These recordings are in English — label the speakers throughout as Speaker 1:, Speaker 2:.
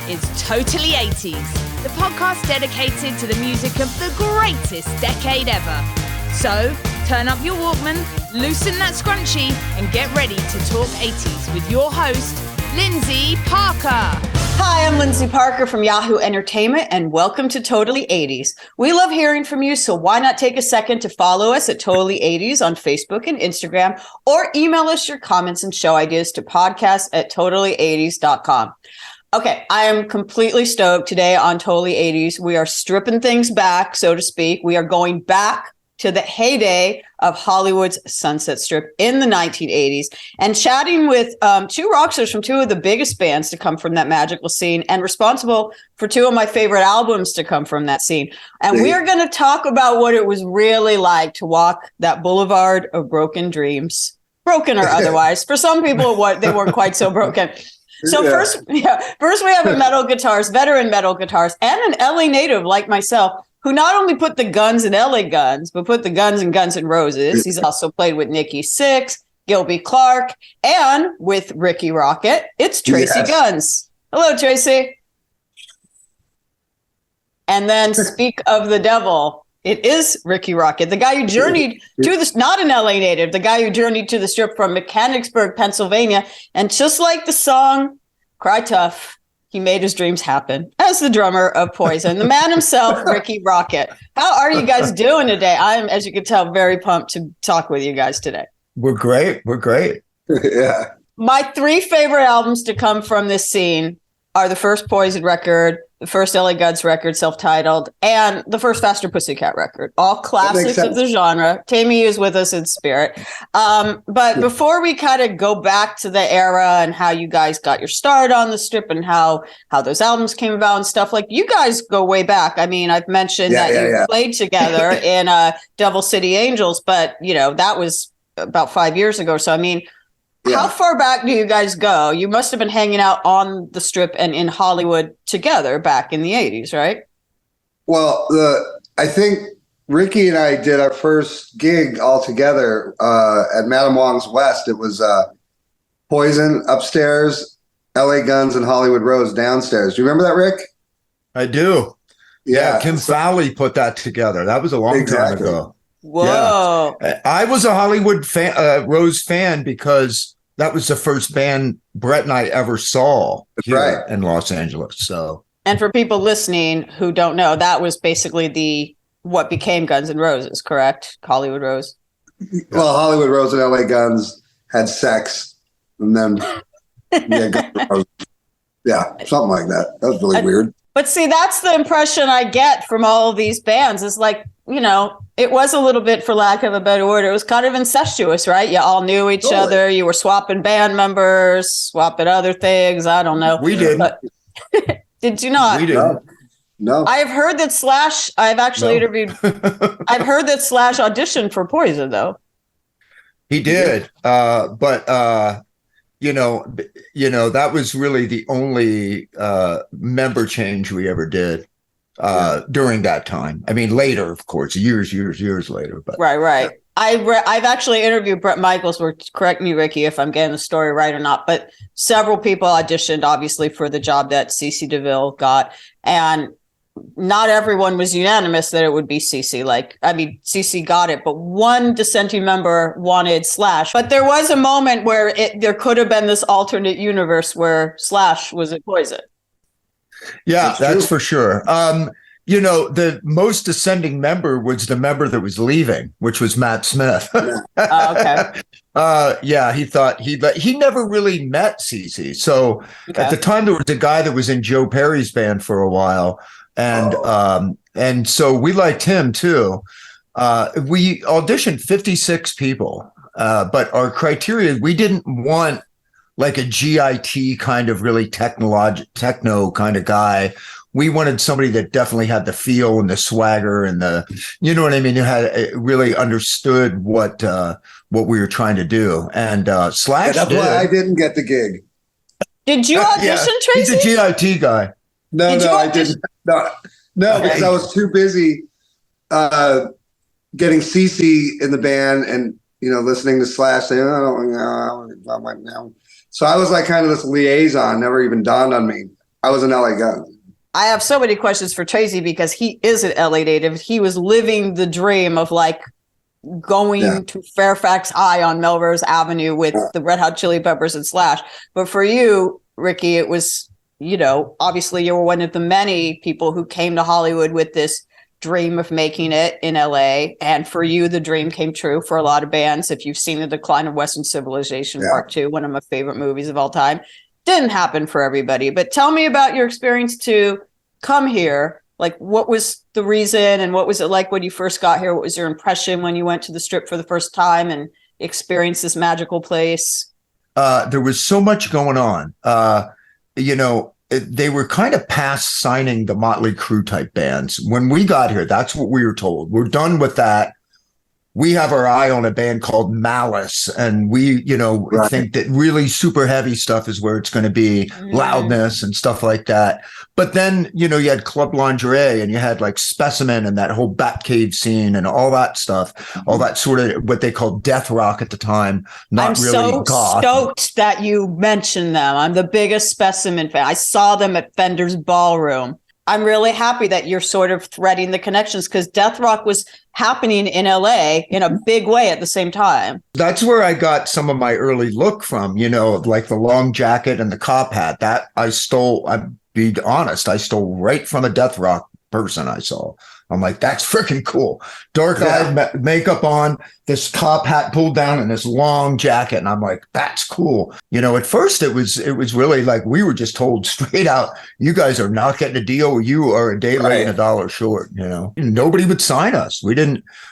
Speaker 1: is Totally 80s, the podcast dedicated to the music of the greatest decade ever. So, turn up your Walkman, loosen that scrunchie, and get ready to talk 80s with your host, Lyndsey Parker.
Speaker 2: Hi, I'm Lyndsey Parker from Yahoo Entertainment, and welcome to Totally 80s. We love hearing from you, so why not take a second to follow us at Totally 80s on Facebook and Instagram, or email us your comments and show ideas to podcast@totally80s.com. Okay, I am completely stoked today on Totally 80s. We are stripping things back, so to speak. We are going back to the heyday of Hollywood's Sunset Strip in the 1980s and chatting with two rock stars from two of the biggest bands to come from that magical scene and responsible for two of my favorite albums to come from that scene. And we are going to talk about what it was really like to walk that boulevard of broken dreams, broken or otherwise. For some people, they weren't quite so broken. So first we have a veteran metal guitarist, and an LA native like myself, who not only put the Guns in L.A.Guns, but put the Guns in Guns N' Roses. He's also played with Nikki Sixx, Gilby Clarke, and with Rikki Rockett. It's Tracii Guns. Hello, Tracii. And then speak of the devil. It is Rikki Rocket, the guy who journeyed to this, not an LA native, the guy who journeyed to the Strip from Mechanicsburg, Pennsylvania. And just like the song, Cry Tough, he made his dreams happen as the drummer of Poison, the man himself, Rikki Rocket. How are you guys doing today? I'm, as you can tell, very pumped to talk with you guys today.
Speaker 3: We're great.
Speaker 4: Yeah.
Speaker 2: My three favorite albums to come from this scene are the first Poison record, the first L.A.Guns record, self-titled, and the first Faster Pussycat record. All classics of the genre. Tammy is with us in spirit. But before we kind of go back to the era and how you guys got your start on the Strip and how those albums came about and stuff, like, you guys go way back. I mean, I've mentioned you played together in Devil City Angels, but, you know, that was about 5 years ago. So, I mean, how far back do you guys go? You must have been hanging out on the Strip and in Hollywood together back in the 80s, right?
Speaker 4: Well, I think Rikki and I did our first gig all together at Madame Wong's West. It was Poison upstairs, L.A.Guns, and Hollywood Rose downstairs. Do you remember that, Rick?
Speaker 3: I do.
Speaker 4: Yeah.
Speaker 3: Kim Fowley put that together. That was a long time ago.
Speaker 2: Whoa.
Speaker 3: Yeah. I was a Hollywood Rose fan because that was the first band Brett and I ever saw here in Los Angeles. So,
Speaker 2: and for people listening who don't know, that was basically what became Guns N' Roses, correct? Hollywood Rose.
Speaker 4: Well, Hollywood Rose and L.A.Guns had sex, and then Guns N' Roses. Yeah, something like that. That was really weird.
Speaker 2: But see, that's the impression I get from all of these bands. Is like, you know, it was a little bit, for lack of a better word, it was kind of incestuous, right? You all knew each other. You were swapping band members, swapping other things. I don't know.
Speaker 3: We did.
Speaker 2: Did you not?
Speaker 3: We did.
Speaker 4: No.
Speaker 2: I've heard that Slash, I've actually interviewed, I've heard that Slash auditioned for Poison, though.
Speaker 3: He did. But you know, that was really the only member change we ever did during that time. I mean, later, of course, years later. But
Speaker 2: right. I've actually interviewed Bret Michaels. Correct me, Rikki, if I'm getting the story right or not. But several people auditioned, obviously, for the job that CeCe DeVille got, and not everyone was unanimous that it would be CeCe. Like, I mean, CeCe got it, but one dissenting member wanted Slash. But there was a moment where there could have been this alternate universe where Slash was at Poison.
Speaker 3: Yeah, that's for sure. You know, the most dissenting member was the member that was leaving, which was Matt Smith.
Speaker 2: Okay.
Speaker 3: He thought he never really met CeCe. So at the time, there was a guy that was in Joe Perry's band for a while. And so we liked him too. We auditioned 56 people, but our criteria, we didn't want like a GIT kind of really techno kind of guy. We wanted somebody that definitely had the feel and the swagger and you know what I mean? Who had really understood what we were trying to do. And Slash
Speaker 4: that's why I didn't get the gig.
Speaker 2: Did you audition, Tracii?
Speaker 3: He's a GIT guy.
Speaker 4: No, I didn't. No, because I was too busy getting CeCe in the band and, you know, listening to Slash say, I don't know. So I was like kind of this liaison, never even dawned on me. I was an L.A.Guns.
Speaker 2: I have so many questions for Tracii because he is an LA native. He was living the dream of like going to Fairfax High on Melrose Avenue with the Red Hot Chili Peppers and Slash. But for you, Rikki, it was, you know, obviously you were one of the many people who came to Hollywood with this dream of making it in LA. And for you, the dream came true for a lot of bands. If you've seen The Decline of Western Civilization Part 2, one of my favorite movies of all time, didn't happen for everybody. But tell me about your experience to come here. Like, what was the reason and what was it like when you first got here? What was your impression when you went to the Strip for the first time and experienced this magical place?
Speaker 3: There was so much going on. You know, they were kind of past signing the Motley Crue type bands. When we got here, that's what we were told. We're done with that. We have our eye on a band called Malice, and we, you know, think that really super heavy stuff is where it's going to be, loudness and stuff like that. But then, you know, you had Club Lingerie and you had like Specimen and that whole Batcave scene and all that stuff, all that sort of what they called death rock at the time.
Speaker 2: I'm so stoked that you mentioned them. I'm the biggest Specimen fan. I saw them at Fender's Ballroom. I'm really happy that you're sort of threading the connections because death rock was happening in LA in a big way at the same time.
Speaker 3: That's where I got some of my early look from, you know, like the long jacket and the cop hat. That I stole, I'll be honest, I stole right from a death rock person I saw. I'm like, that's freaking cool. Dark eye makeup on, this cop hat pulled down and this long jacket. And I'm like, that's cool. You know, at first it was really like, we were just told straight out, you guys are not getting a deal. You are a day late and a dollar short, you know, nobody would sign us. We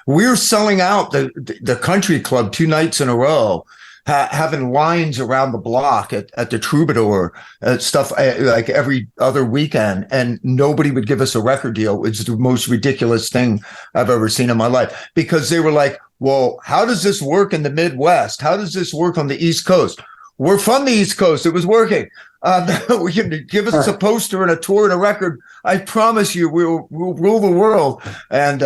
Speaker 3: were selling out the country club 2 nights in a row. Having lines around the block at the Troubadour, stuff like every other weekend, and nobody would give us a record deal. It's the most ridiculous thing I've ever seen in my life because they were like, well, how does this work in the Midwest? How does this work on the East Coast? We're from the East Coast. It was working. We can give us a poster and a tour and a record. I promise you, we'll rule the world. And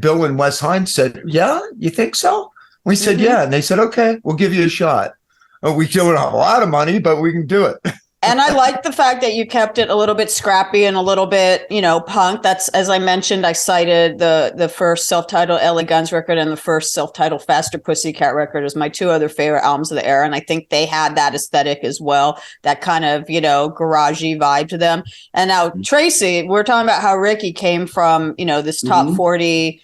Speaker 3: Bill and Wes Hines said, yeah, you think so? We said, yeah. And they said, okay, we'll give you a shot. We don't have a lot of money, but we can do it.
Speaker 2: And I like the fact that you kept it a little bit scrappy and a little bit, you know, punk. That's, as I mentioned, I cited the first self-titled L.A.Guns record and the first self-titled Faster Pussycat record as my 2 other favorite albums of the era. And I think they had that aesthetic as well, that kind of, you know, garagey vibe to them. And now, Tracii, we're talking about how Rikki came from, you know, this top 40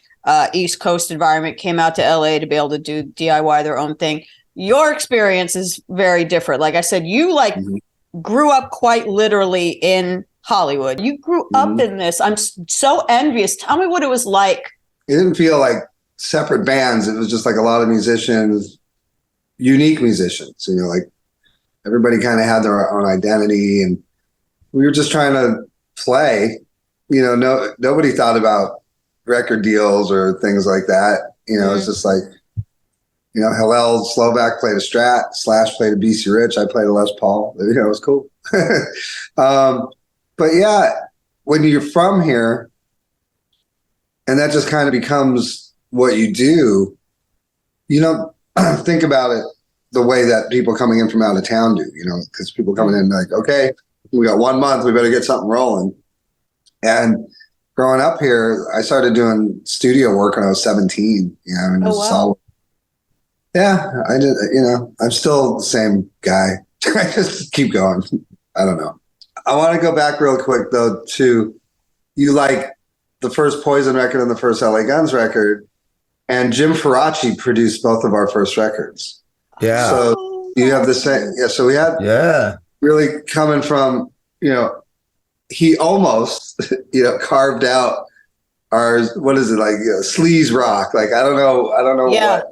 Speaker 2: East Coast environment, came out to LA to be able to do DIY their own thing. Your experience is very different. Like I said, you grew up quite literally in Hollywood. You grew up in this. I'm so envious. Tell me what it was like.
Speaker 4: It didn't feel like separate bands. It was just like a lot of musicians, unique musicians, you know, like everybody kind of had their own identity and we were just trying to play, you know, nobody thought about record deals or things like that. You know, it's just like, you know, Hillel Slovak played a Strat, Slash played a BC Rich, I played a Les Paul. You know, it was cool. But yeah, when you're from here and that just kind of becomes what you do, you don't think about it the way that people coming in from out of town do, you know, because people coming in like, okay, we got 1 month, we better get something rolling. And growing up here, I started doing studio work when I was 17. You know, and I did. You know, I'm still the same guy. I just keep going. I don't know. I want to go back real quick though to you like the first Poison record and the first L.A.Guns record, and Jim Faraci produced both of our first records.
Speaker 3: Yeah.
Speaker 4: So you have the same. Yeah. So we had really coming from, you know. He almost, you know, carved out our, what is it, like, you know, sleaze rock. Like, I don't know what.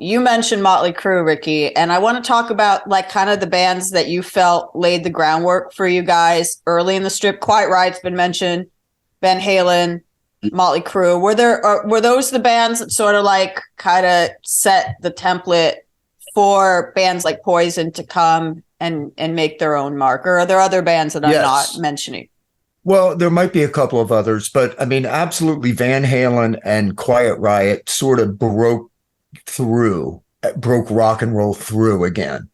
Speaker 2: You mentioned Motley Crue, Rikki, and I want to talk about like kind of the bands that you felt laid the groundwork for you guys early in the Strip. Quiet Riot's been mentioned, Van Halen, Motley Crue. Were those the bands that sort of like kind of set the template for bands like Poison to come and make their own mark? Or are there other bands that I'm not mentioning?
Speaker 3: Well, there might be a couple of others, but I mean, absolutely Van Halen and Quiet Riot sort of broke rock and roll through again.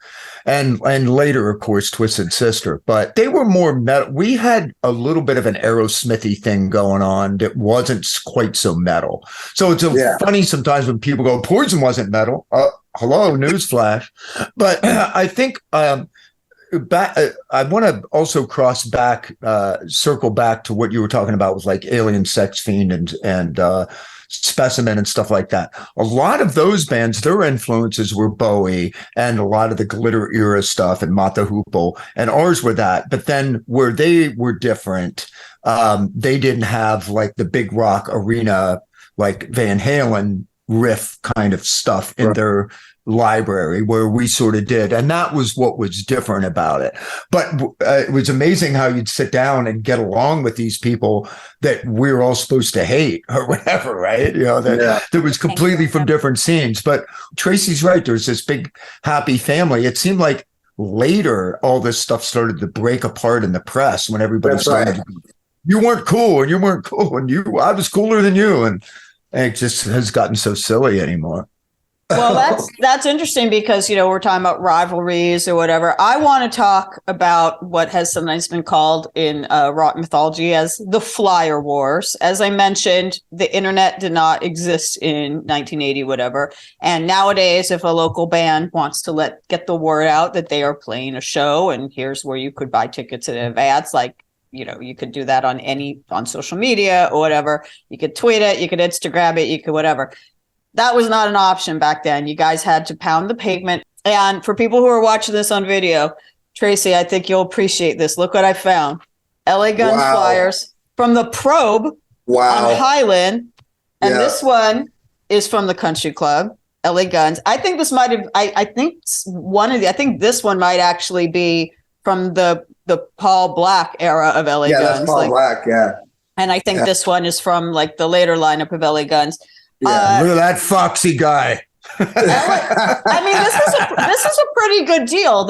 Speaker 3: and later, of course, Twisted Sister. But they were more metal. We had a little bit of an Aerosmithy thing going on that wasn't quite so metal. So it's funny sometimes when people go, Poison wasn't metal. Hello, newsflash. But I think I want to also circle back to what you were talking about with like Alien Sex Fiend and Specimen and stuff like that. A lot of those bands, their influences were Bowie and a lot of the glitter era stuff and Mata Hoople, and ours were that. But then where they were different, they didn't have like the big rock arena, like Van Halen riff kind of stuff in their library, where we sort of did. And that was what was different about it. But it was amazing how you'd sit down and get along with these people that we're all supposed to hate or whatever, right? That was completely from different scenes. But Tracy's right. There's this big happy family. It seemed like later all this stuff started to break apart in the press when everybody started to be, you weren't cool and you weren't cool and I was cooler than you. And it just has gotten so silly anymore.
Speaker 2: Well, that's interesting because, we're talking about rivalries or whatever. I want to talk about what has sometimes been called in rock mythology as the flyer wars. As I mentioned, the internet did not exist in 1980, whatever. And nowadays, if a local band wants to get the word out that they are playing a show and here's where you could buy tickets in advance, like, you could do that on social media or whatever. You could tweet it, you could Instagram it, you could whatever. That was not an option back then. You guys had to pound the pavement. And for people who are watching this on video, Tracii, I think you'll appreciate this. Look what I found. L.A.Guns flyers from the Probe on Highland. And this one is from the Country Club, L.A.Guns. I think this might have, I think this one might actually be from the Paul Black era of L.A. Guns.
Speaker 4: Yeah, that's Paul Black, yeah.
Speaker 2: And I think this one is from like the later lineup of L.A.Guns.
Speaker 3: Yeah, look at that foxy guy.
Speaker 2: I mean, this is a pretty good deal.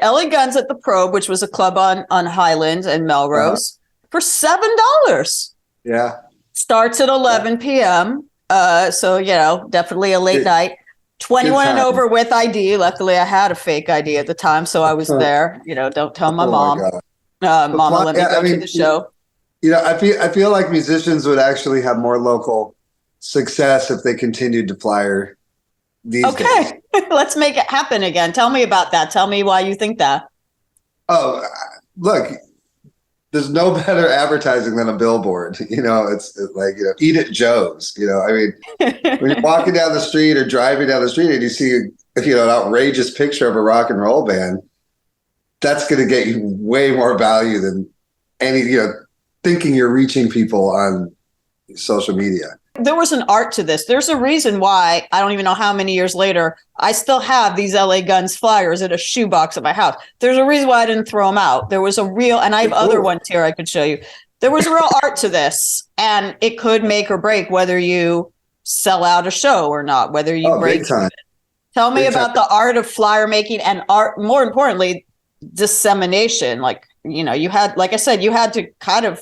Speaker 2: L.A.Guns at the Probe, which was a club on Highland and Melrose, for $7.
Speaker 4: Yeah,
Speaker 2: starts at 11 p.m. So definitely a late night. 21 and over with ID. Luckily, I had a fake ID at the time, so I was there. Don't tell my mom. Mama, let me go to the show.
Speaker 4: I feel like musicians would actually have more local success if they continued to flyer these days.
Speaker 2: Let's make it happen again. Tell me about that. Tell me why you think that.
Speaker 4: Oh, look, there's no better advertising than a billboard. It's like, eat at Joe's. I mean, when you're walking down the street or driving down the street and you see an outrageous picture of a rock and roll band, that's going to get you way more value than any, thinking you're reaching people on social media.
Speaker 2: There was an art to this. There's a reason why, I don't even know how many years later, I still have these L.A.Guns flyers in a shoebox at my house. There's a reason why I didn't throw them out. There was a real, and I have other ones here I could show you. There was a real art to this, and it could make or break whether you sell out a show or not, whether you break.
Speaker 4: Big time.
Speaker 2: Tell me about the art of flyer making and art, more importantly, dissemination. Like, you had, like I said, you had to kind of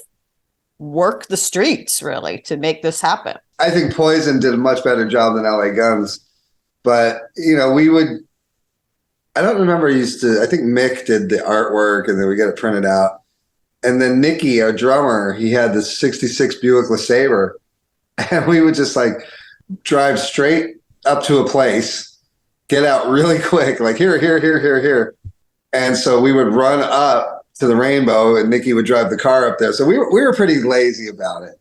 Speaker 2: work the streets really to make this happen.
Speaker 4: I think Poison did a much better job than L.A.Guns, but we would, I don't remember, I think Mick did the artwork and then we got it printed out. And then Nicky, our drummer, he had this 66 Buick LeSabre and we would just like drive straight up to a place, get out really quick, like here. And so we would run up to the Rainbow and Nicky would drive the car up there. So we were pretty lazy about it.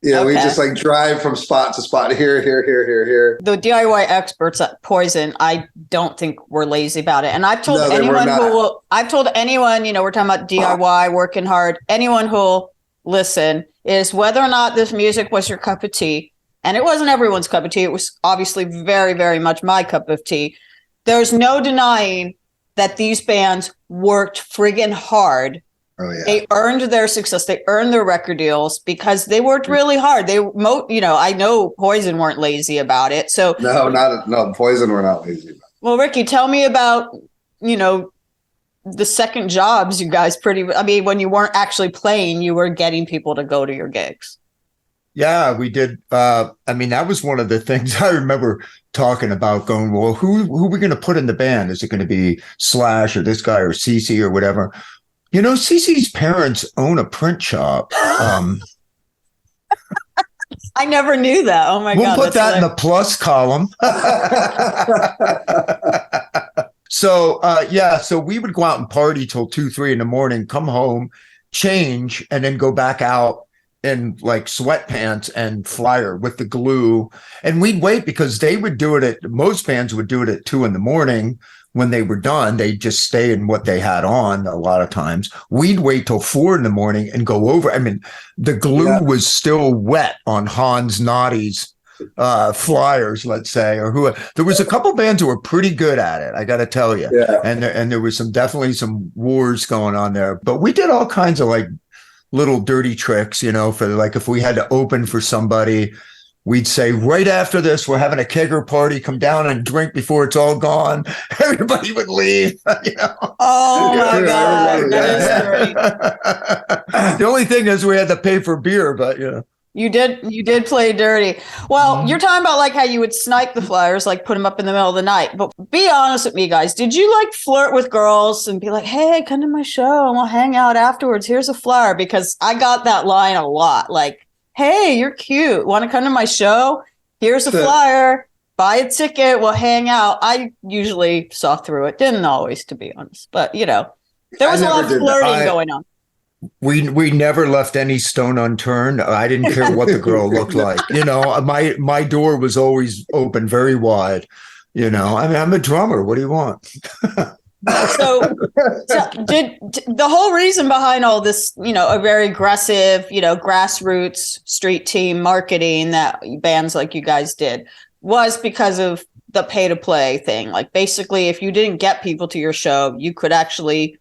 Speaker 4: We just like drive from spot to spot, here.
Speaker 2: The DIY experts at Poison, I don't think were lazy about it. And I've told anyone we're talking about DIY, working hard, anyone who'll listen, is whether or not this music was your cup of tea. And it wasn't everyone's cup of tea. It was obviously very, very much my cup of tea. There's no denying that these bands worked friggin' hard.
Speaker 4: Oh, yeah.
Speaker 2: They earned their success. They earned their record deals because they worked really hard. I know Poison weren't lazy about it. So
Speaker 4: no, Poison were not lazy about it.
Speaker 2: Well, Rikki, tell me about, the second jobs you guys when you weren't actually playing, you were getting people to go to your gigs.
Speaker 3: Yeah, we did. I mean, that was one of the things I remember talking about going, well, who are we going to put in the band? Is it going to be Slash or this guy or Cece or whatever? You know, Cece's parents own a print shop.
Speaker 2: I never knew that. Oh my
Speaker 3: We'll
Speaker 2: God.
Speaker 3: put that in the plus column. So we would go out and party till 2, 3 in the morning, come home, change, and then go back out in like sweatpants and flyer with the glue. And we'd wait because they would do it most bands would do it at 2 in the morning. When they were done, they'd just stay in what they had on a lot of times. We'd wait till 4 in the morning and go over. I mean, the glue was still wet on Hans Noddy's flyers, let's say, or who. There was a couple bands who were pretty good at it, I got to tell you.
Speaker 4: Yeah.
Speaker 3: And there was definitely some wars going on there. But we did all kinds of like little dirty tricks, you know, for like if we had to open for somebody, we'd say right after this, we're having a kegger party, come down and drink before it's all gone. Everybody would leave, you know.
Speaker 2: Oh my God. That is great.
Speaker 3: The only thing is we had to pay for beer, but you know.
Speaker 2: You did play dirty. Well, you're talking about like how you would snipe the flyers, like put them up in the middle of the night. But be honest with me, guys. Did you like flirt with girls and be like, hey, come to my show and we'll hang out afterwards? Here's a flyer. Because I got that line a lot. Like, hey, you're cute. Want to come to my show? Here's a flyer. Buy a ticket. We'll hang out. I usually saw through it. Didn't always, to be honest. But, you know, there was a lot of flirting going on.
Speaker 3: We never left any stone unturned. I didn't care what the girl looked like. You know, my door was always open very wide. You know, I mean, I'm a drummer. What do you want?
Speaker 2: So did the whole reason behind all this, you know, a very aggressive, you know, grassroots street team marketing that bands like you guys did was because of the pay to play thing? Like basically, if you didn't get people to your show, you could actually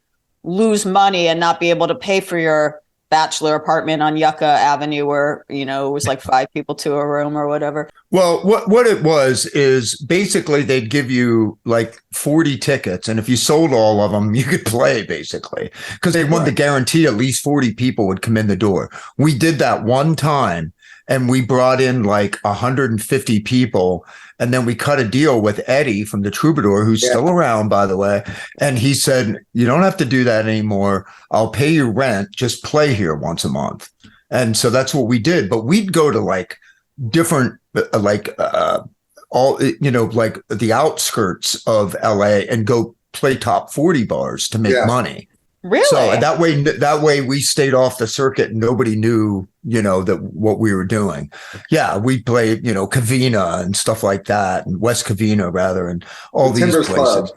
Speaker 2: lose money and not be able to pay for your bachelor apartment on Yucca Avenue where, you know, it was like 5 people to a room or whatever.
Speaker 3: Well, what it was is basically they'd give you like 40 tickets. And if you sold all of them, you could play basically because they wanted to guarantee at least 40 people would come in the door. We did that one time and we brought in like 150 people. And then we cut a deal with Eddie from the Troubadour, who's still around, by the way. And he said, you don't have to do that anymore. I'll pay you rent. Just play here once a month. And so that's what we did. But we'd go to like different, all, you know, like the outskirts of LA and go play top 40 bars to make money.
Speaker 2: Really?
Speaker 3: So that way we stayed off the circuit and nobody knew, you know, that what we were doing. Yeah, we played, you know, Covina and stuff like that, and West Covina rather, and all these places. Club.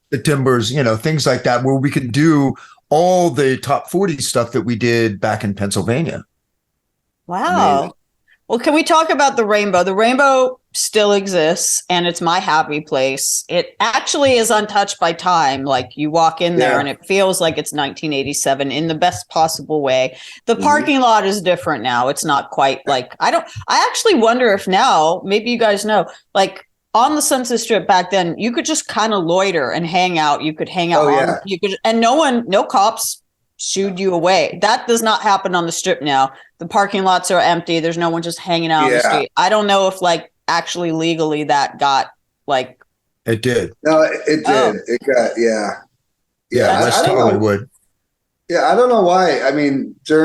Speaker 3: The Timbers, you know, things like that, where we could do all the top 40 stuff that we did back in Pennsylvania.
Speaker 2: Wow. Amazing. Well, can we talk about the Rainbow? The Rainbow still exists, and it's my happy place. It actually is untouched by time. Like you walk in there and it feels like it's 1987 in the best possible way. The parking lot is different now. It's not quite like, I actually wonder if now, maybe you guys know, like on the Sunset Strip back then, you could just kind of loiter and hang out. You could hang out. And no cops shooed you away. That does not happen on the Strip now. The parking lots are empty. There's no one just hanging out on the street. I don't know if like actually legally that got like.
Speaker 3: It did.
Speaker 4: No, it did. It got,
Speaker 3: West Hollywood.
Speaker 4: I don't know why. I mean, I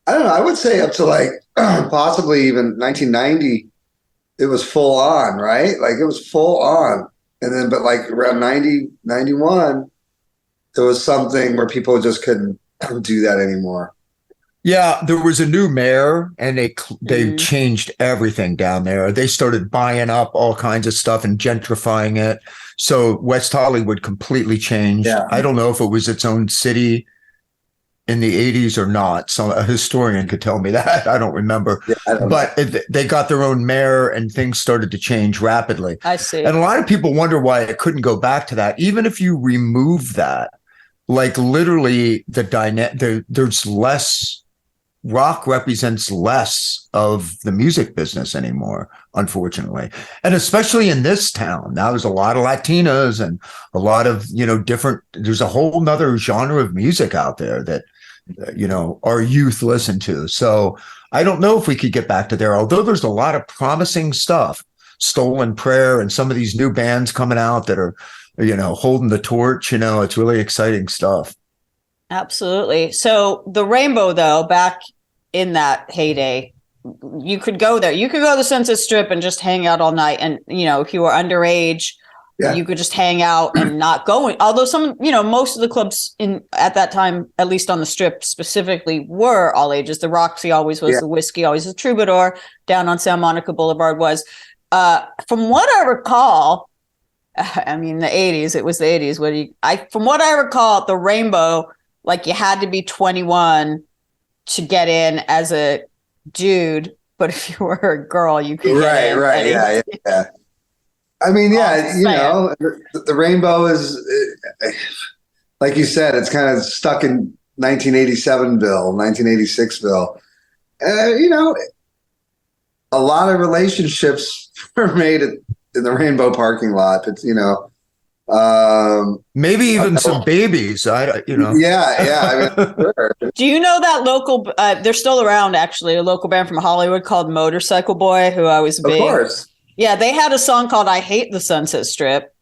Speaker 4: don't know, I would say up to like possibly even 1990, it was full on, right? Like it was full on. And then, but like around 90, 91, there was something where people just couldn't do that anymore.
Speaker 3: Yeah, there was a new mayor and they changed everything down there. They started buying up all kinds of stuff and gentrifying it. So West Hollywood completely changed. Yeah. I don't know if it was its own city in the 80s or not. So a historian could tell me that. I don't remember. But they got their own mayor and things started to change rapidly.
Speaker 2: I see.
Speaker 3: And a lot of people wonder why it couldn't go back to that. Even if you remove that, like literally there's less. Rock represents less of the music business anymore, unfortunately. And especially in this town. Now there's a lot of Latinas and a lot of, you know, there's a whole nother genre of music out there that, you know, our youth listen to. So I don't know if we could get back to there, although there's a lot of promising stuff. Stolen Prayer and some of these new bands coming out that are, holding the torch. It's really exciting stuff.
Speaker 2: Absolutely. So the Rainbow, though, back in that heyday, you could go there. You could go to the Sunset Strip and just hang out all night. And, if you were underage, you could just hang out and not go. Although most of the clubs at that time, at least on the Strip specifically, were all ages. The Roxy always was, the Whiskey always was, Troubadour down on Santa Monica Boulevard was. From what I recall, the 80s, it was the 80s. From what I recall, the Rainbow, like you had to be 21 to get in as a dude, but if you were a girl, you could get in. Right.
Speaker 4: Yeah. The Rainbow is, like you said, it's kind of stuck in 1987-ville, 1986-ville. A lot of relationships were made in the Rainbow parking lot. It's,
Speaker 3: maybe even some babies.
Speaker 4: Yeah. Sure.
Speaker 2: Do you know that local? They're still around, actually. A local band from Hollywood called Motorcycle Boy, who I was big.
Speaker 4: Of course.
Speaker 2: Yeah, they had a song called "I Hate the Sunset Strip."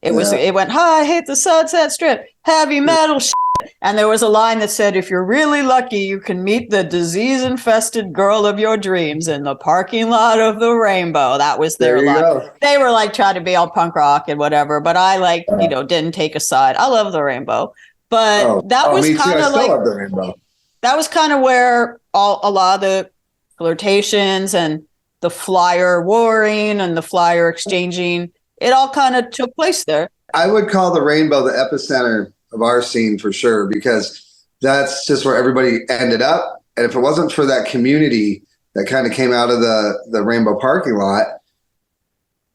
Speaker 2: It went, "Hi, I hate the Sunset Strip, heavy metal shit." And there was a line that said, "If you're really lucky, you can meet the disease-infested girl of your dreams in the parking lot of the Rainbow." That was their line. Go. They were like trying to be all punk rock and whatever, but I didn't take a side. I love the Rainbow, but that was kind of like the Rainbow. That was kind of where a lot of the flirtations and the flyer warring and the flyer exchanging, it all kind of took place there.
Speaker 4: I would call the Rainbow the epicenter of our scene for sure, because that's just where everybody ended up. And if it wasn't for that community that kind of came out of the Rainbow parking lot,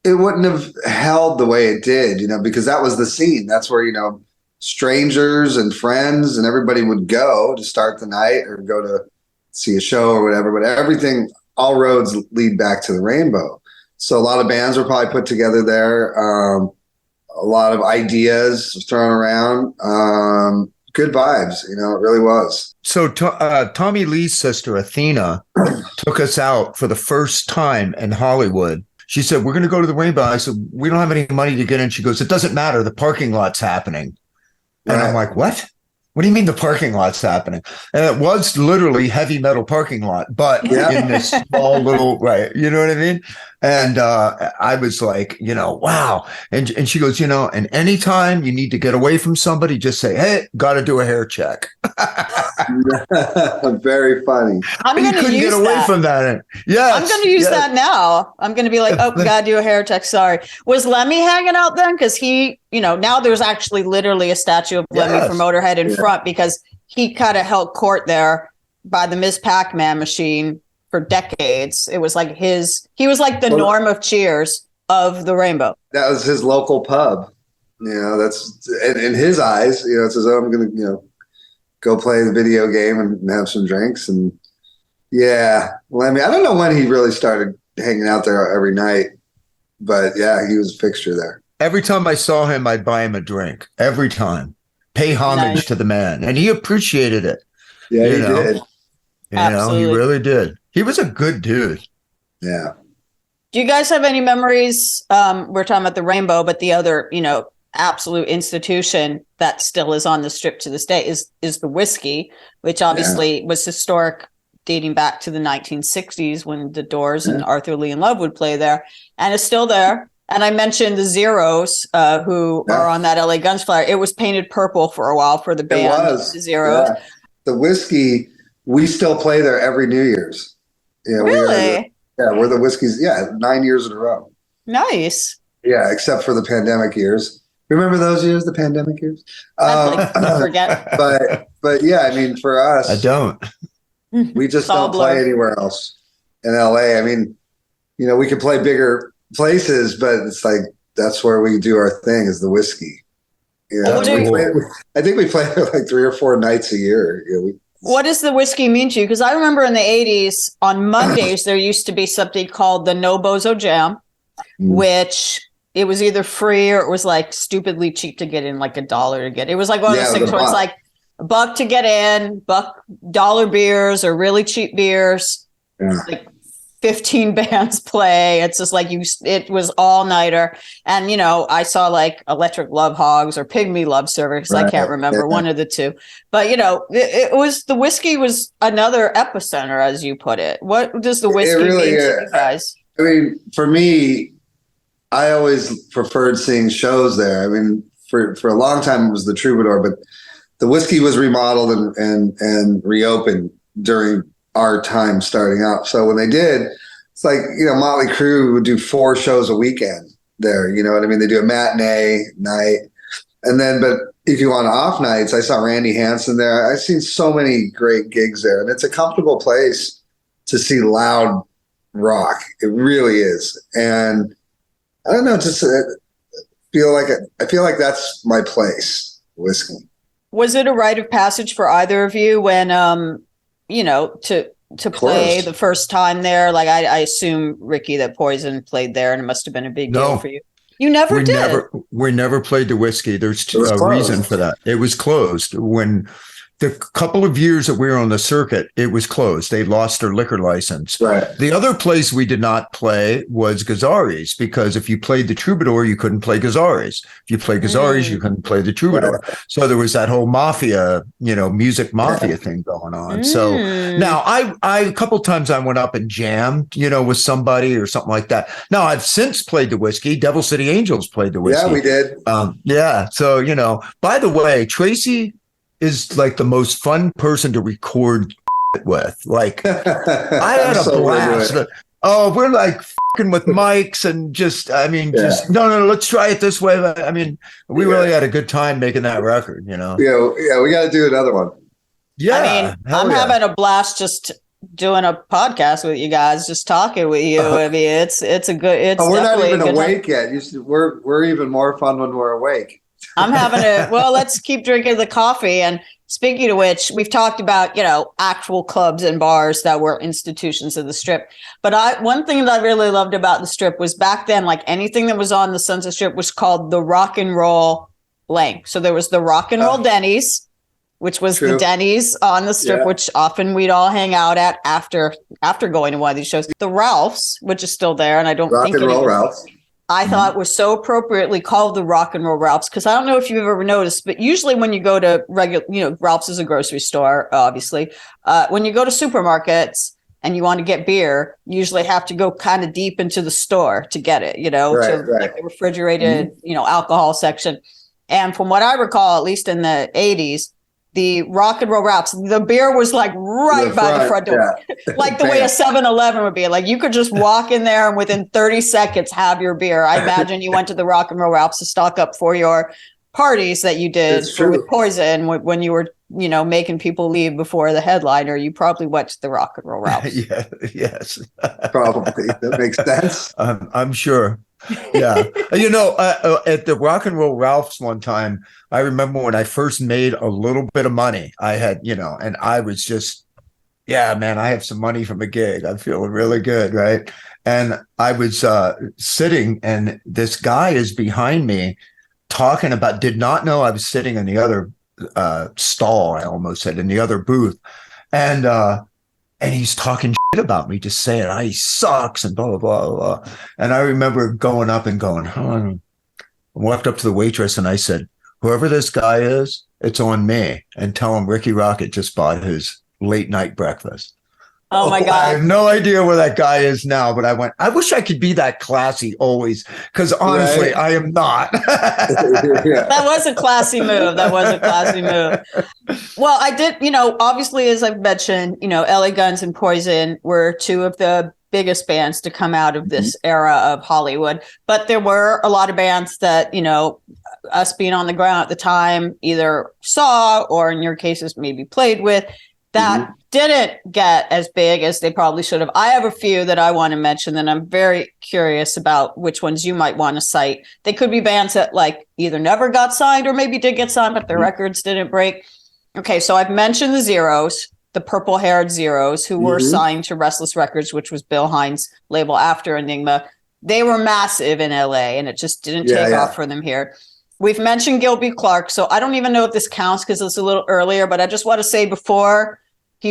Speaker 4: it wouldn't have held the way it did, because that was the scene. That's where, strangers and friends and everybody would go to start the night or go to see a show or whatever, but all roads lead back to the Rainbow. So a lot of bands were probably put together there. A lot of ideas thrown around. Good vibes, it really was.
Speaker 3: So Tommy Lee's sister, Athena, took us out for the first time in Hollywood. She said, "We're going to go to the Rainbow." I said, "We don't have any money to get in." She goes, "It doesn't matter. The parking lot's happening." And I'm like, "What? What do you mean the parking lot's happening?" And it was literally heavy metal parking lot, but in this small little, right. You know what I mean? And I was like, wow. And she goes, and anytime you need to get away from somebody, just say, "Hey, got to do a hair check."
Speaker 4: Very funny.
Speaker 2: You couldn't get away
Speaker 3: from that. Yeah.
Speaker 2: I'm going to use that now. I'm going to be like, "Oh, got to do a hair check. Sorry." Was Lemmy hanging out then? Because he, now there's actually literally a statue of Lemmy from Motorhead in front, because he kind of held court there by the Ms. Pac-Man machine for decades. It was like he was like the Norm of Cheers of the Rainbow.
Speaker 4: That was his local pub. That's in his eyes, it's as though I'm going to, go play the video game and have some drinks. And Lemmy, I don't know when he really started hanging out there every night, but he was a fixture there.
Speaker 3: Every time I saw him, I'd buy him a drink. Every time. Pay homage to the man. And he appreciated it.
Speaker 4: Yeah, he did.
Speaker 3: He really did. He was a good dude.
Speaker 4: Yeah.
Speaker 2: Do you guys have any memories? We're talking about the Rainbow, but the other, absolute institution that still is on the Strip to this day is the Whiskey, which obviously was historic, dating back to the 1960s when the Doors and Arthur Lee and Love would play there, and it's still there. And I mentioned the Zeros, who are on that L.A.Guns flyer. It was painted purple for a while for the band.
Speaker 4: It was.
Speaker 2: The Zeros.
Speaker 4: Yeah. The Whiskey, we still play there every New Year's.
Speaker 2: Really?
Speaker 4: We're the Whiskeys. 9 years in a row.
Speaker 2: Nice.
Speaker 4: Yeah, except for the pandemic years. Remember those years, the pandemic years?
Speaker 2: I forget.
Speaker 4: But for us,
Speaker 3: I don't.
Speaker 4: We just don't play anywhere else in LA. We could play bigger places, but it's like that's where we do our thing is the Whiskey. I think we play like 3 or 4 nights a year.
Speaker 2: What does the Whiskey mean to you? Because I remember in the 80s on Mondays there used to be something called the No Bozo Jam, which it was either free or it was like stupidly cheap to get in, like $1 to get. It was like one of those things where it's like $1 to get in, $1 beers or really cheap beers.
Speaker 4: Yeah.
Speaker 2: like 15 bands play. It's just like it was all nighter. And, I saw like Electric Love Hogs or Pygmy Love Service. I can't remember one of the two, but it was, the whiskey was another epicenter, as you put it. What does the whiskey
Speaker 4: really
Speaker 2: mean to you guys?
Speaker 4: I mean, for me, I always preferred seeing shows there. I mean, for a long time it was the Troubadour, but the whiskey was remodeled and reopened during our time starting out. So when they did, it's like, Motley Crue would do 4 shows a weekend there. You know what I mean? They do a matinee night. And then, but if you want off nights, I saw Randy Hansen there. I've seen so many great gigs there, and it's a comfortable place to see loud rock. It really is. And I don't know, just I feel like that's my place, whiskey.
Speaker 2: Was it a rite of passage for either of you when, to play the first time there? Like I assume, Rikki, that Poison played there, and it must have been a big deal for you. You never did.
Speaker 3: We never played the whiskey. There's a reason for that. It was closed when the couple of years that we were on the circuit. It was closed. They lost their liquor license.
Speaker 4: Right.
Speaker 3: The other place we did not play was Gazzari's, because if you played the Troubadour, you couldn't play Gazzari's. If you played Gazzari's, you couldn't play the Troubadour. Right. So there was that whole mafia, music mafia thing going on. So now I a couple times I went up and jammed, with somebody or something like that. Now I've since played the whiskey. Devil City Angels played the whiskey.
Speaker 4: Yeah, we did.
Speaker 3: Yeah. So, by the way, Tracii is like the most fun person to record with. Like I had a blast. We're like fucking with mics and just no, let's try it this way. I mean, we really had a good time making that record,
Speaker 4: Yeah, we got to do another one.
Speaker 3: Yeah.
Speaker 2: I mean, I'm having a blast just doing a podcast with you guys, just talking with you. I mean, it's a good,
Speaker 4: we're not even awake yet. We're even more fun when we're awake.
Speaker 2: I'm having let's keep drinking the coffee. And speaking of which, we've talked about, actual clubs and bars that were institutions of the Strip. But one thing that I really loved about the Strip was back then, like anything that was on the Sunset Strip was called the rock and roll lane. So there was the rock and roll Denny's, which was the Denny's on the Strip, which often we'd all hang out at after going to one of these shows. The Ralph's, which is still there. And I don't think
Speaker 4: rock and roll Ralph's.
Speaker 2: I thought was so appropriately called the Rock and Roll Ralph's, because I don't know if you've ever noticed, but usually when you go to regular, Ralph's is a grocery store, obviously. When you go to supermarkets and you want to get beer, you usually have to go kind of deep into the store to get it, like the refrigerated, alcohol section. And from what I recall, at least in the 80s, the Rock and Roll Ralph's, the beer was like right by the front door, like the way a 7-Eleven would be. Like you could just walk in there and within 30 seconds have your beer. I imagine you went to the Rock and Roll Ralph's to stock up for your parties that you did with Poison when you were, making people leave before the headliner. You probably went to the Rock and Roll Ralph's.
Speaker 3: Yes,
Speaker 4: probably. That makes sense.
Speaker 3: I'm sure. Yeah. At the Rock and Roll Ralph's one time, I remember when I first made a little bit of money, I had, and I was just, man, I have some money from a gig. I'm feeling really good. Right. And I was sitting, and this guy is behind me talking about, did not know I was sitting in the other stall. I almost said in the other booth. And he's talking shit about me, just saying, he sucks and blah, blah, blah, blah. And I remember going up and going, I walked up to the waitress and I said, whoever this guy is, it's on me. And tell him Rikki Rocket just bought his late night breakfast.
Speaker 2: Oh my God.
Speaker 3: I have no idea where that guy is now, but I went, I wish I could be that classy always, because honestly, I am not.
Speaker 2: That was a classy move. Well, I did, obviously, as I've mentioned, L.A.Guns and Poison were two of the biggest bands to come out of this era of Hollywood. But there were a lot of bands that, us being on the ground at the time either saw, or in your cases, maybe played with, that didn't get as big as they probably should have. I have a few that I want to mention, and I'm very curious about which ones you might want to cite. They could be bands that like either never got signed or maybe did get signed, but their records didn't break. Okay, so I've mentioned the Zeros, the purple-haired Zeros, who were signed to Restless Records, which was Bill Hines' label after Enigma. They were massive in LA, and it just didn't take off for them here. We've mentioned Gilby Clarke, so I don't even know if this counts because it's a little earlier, but I just want to say before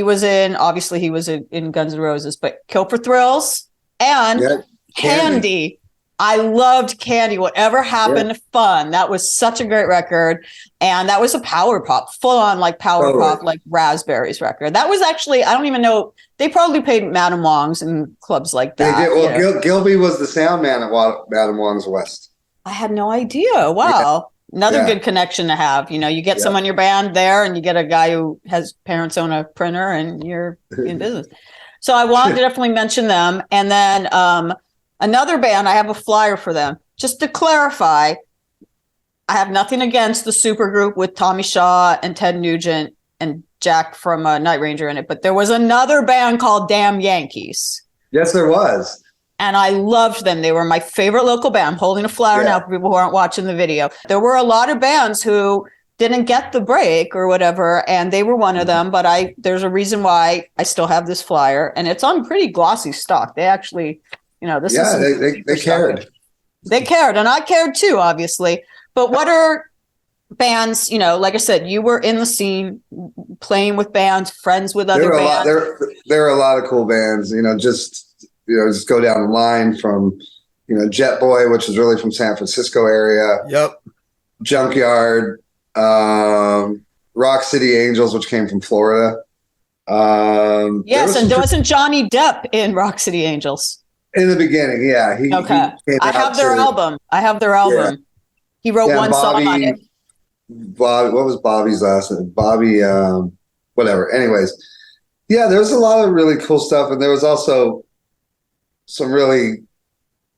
Speaker 2: Obviously he was in Guns N' Roses, but Kill for Thrills and Candy. I loved Candy. Whatever Happened, Fun. That was such a great record. And that was a power pop, full on like power pop, like Raspberries record. That was actually, I don't even know, they probably played Madame Wong's in clubs like that.
Speaker 4: They did. Well, Gilby was the sound man at Madame Wong's West.
Speaker 2: I had no idea. Wow. Yeah. Another good connection to have. You get someone in your band there and you get a guy who has parents own a printer and you're in business. So I wanted to definitely mention them. And then another band, I have a flyer for them. Just to clarify, I have nothing against the supergroup with Tommy Shaw and Ted Nugent and Jack from Night Ranger in it. But there was another band called Damn Yankees.
Speaker 4: Yes, there was.
Speaker 2: And I loved them. They were my favorite local band. I'm holding a flower now for people who aren't watching the video. There were a lot of bands who didn't get the break or whatever, and they were one of them. But there's a reason why I still have this flyer, and it's on pretty glossy stock. They actually, this is
Speaker 4: they cared.
Speaker 2: They cared, and I cared too, obviously. But what are bands? Like I said, you were in the scene, playing with bands, friends with other bands.
Speaker 4: There are a lot of cool bands. Just go down the line from, Jet Boy, which is really from San Francisco area.
Speaker 3: Yep.
Speaker 4: Junkyard, Rock City Angels, which came from Florida.
Speaker 2: Yes, and wasn't Johnny Depp in Rock City Angels?
Speaker 4: In the beginning, yeah.
Speaker 2: I have their album. Yeah. He wrote one song on it.
Speaker 4: What was Bobby's last name? Bobby, whatever. Anyways, yeah, there's a lot of really cool stuff, and there was also some really